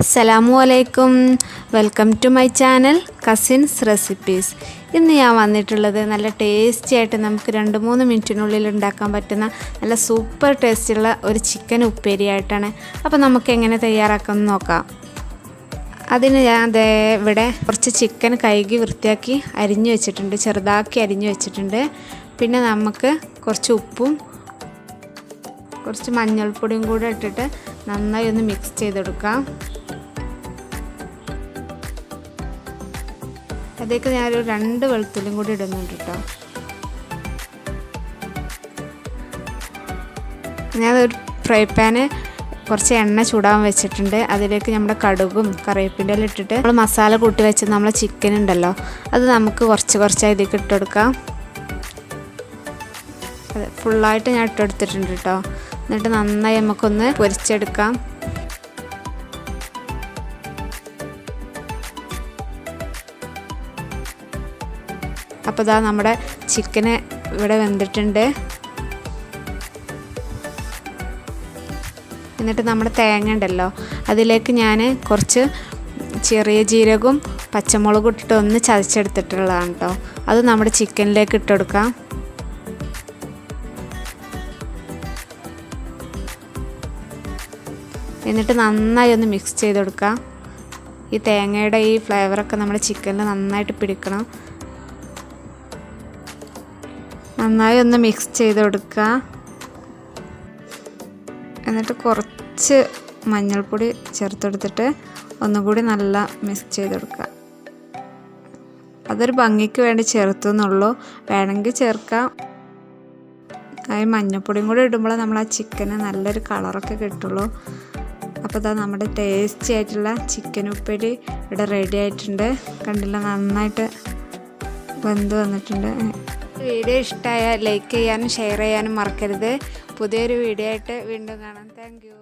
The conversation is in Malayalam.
അസ്സലാമുഅലൈക്കും, welcome to my channel cousins recipes. ഇന്ന് ഞാൻ വന്നിട്ടുള്ളത് നല്ല ടേസ്റ്റി ആയിട്ട് നമുക്ക് 2-3 മിനിറ്റിനുള്ളിൽ ഉണ്ടാക്കാൻ പറ്റുന്ന നല്ല സൂപ്പർ ടേസ്റ്റുള്ള ഒരു ചിക്കൻ ഉപ്പേരി ആയിട്ടാണ്. അപ്പോൾ നമുക്ക് എങ്ങനെ തയ്യാറാക്കാമെന്ന് നോക്കാം. അതിന് ഞാൻ ഇവിടെ കുറച്ച് ചിക്കൻ കഴുകി വൃത്തിയാക്കി അരിഞ്ഞു വെച്ചിട്ടുണ്ട്, ചെറുതാക്കി അരിഞ്ഞു വെച്ചിട്ടുണ്ട്. പിന്നെ നമുക്ക് കുറച്ച് ഉപ്പും കുറച്ച് മഞ്ഞൾപ്പൊടിയും കൂടെ ഇട്ടിട്ട് നന്നായി ഒന്ന് മിക്സ് ചെയ്തെടുക്കാം. അതിലേക്ക് ഞാനൊരു 2 വെളുത്തുള്ളിയും കൂടി ഇടുന്നുണ്ട് കേട്ടോ. ഞാനൊരു ഫ്രൈ പാന് കുറച്ച് എണ്ണ ചൂടാൻ വെച്ചിട്ടുണ്ട്. അതിലേക്ക് നമ്മുടെ കടുകും കറിവേപ്പിൻ്റെ എല്ലാം ഇട്ടിട്ട് നമ്മൾ മസാല കൂട്ടി വെച്ച് നമ്മളെ ചിക്കൻ ഉണ്ടല്ലോ, അത് നമുക്ക് കുറച്ചായി ഇതിലേക്ക് ഇട്ടെടുക്കാം. അതെ, ഫുള്ളായിട്ട് ഞാൻ ഇട്ടെടുത്തിട്ടുണ്ട് കേട്ടോ. എന്നിട്ട് നന്നായി നമുക്കൊന്ന് പൊരിച്ചെടുക്കാം. അപ്പോൾ ഇതാ നമ്മുടെ ചിക്കന് ഇവിടെ വെന്തിട്ടുണ്ട്. എന്നിട്ട് നമ്മുടെ തേങ്ങ ഉണ്ടല്ലോ, അതിലേക്ക് ഞാൻ കുറച്ച് ചെറിയ ജീരകവും പച്ചമുളകും ഇട്ടിട്ട് ഒന്ന് ചതച്ചെടുത്തിട്ടുള്ളതാണ് കേട്ടോ. അത് നമ്മുടെ ചിക്കനിലേക്ക് ഇട്ടെടുക്കാം. എന്നിട്ട് നന്നായി ഒന്ന് മിക്സ് ചെയ്തെടുക്കാം. ഈ തേങ്ങയുടെ ഈ ഫ്ലേവറൊക്കെ നമ്മുടെ ചിക്കനിൽ നന്നായിട്ട് പിടിക്കണം. നന്നായി ഒന്ന് മിക്സ് ചെയ്ത് കൊടുക്കുക. എന്നിട്ട് കുറച്ച് മഞ്ഞൾപ്പൊടി ചേർത്തെടുത്തിട്ട് ഒന്നുകൂടി നല്ല മിക്സ് ചെയ്ത് കൊടുക്കുക. അതൊരു ഭംഗിക്ക് വേണ്ടി ചേർത്തുന്നുള്ളൂ, വേണമെങ്കിൽ ചേർക്കാം. ആ മഞ്ഞൾപ്പൊടിയും കൂടി ഇടുമ്പോൾ നമ്മൾ ആ ചിക്കന് നല്ലൊരു കളറൊക്കെ കിട്ടുള്ളൂ. അപ്പോൾ ഇതാ നമ്മുടെ ടേസ്റ്റി ആയിട്ടുള്ള ചിക്കൻ ഉപ്പേരി ഇവിടെ റെഡി ആയിട്ടുണ്ട്. കണ്ടില്ല, നന്നായിട്ട് വെന്ത് വന്നിട്ടുണ്ട്. വീഡിയോ ഇഷ്ടമായാൽ ലൈക്ക് ചെയ്യാനും ഷെയർ ചെയ്യാനും മറക്കരുത്. പുതിയൊരു വീഡിയോ ആയിട്ട് വീണ്ടും കാണാം. Thank you.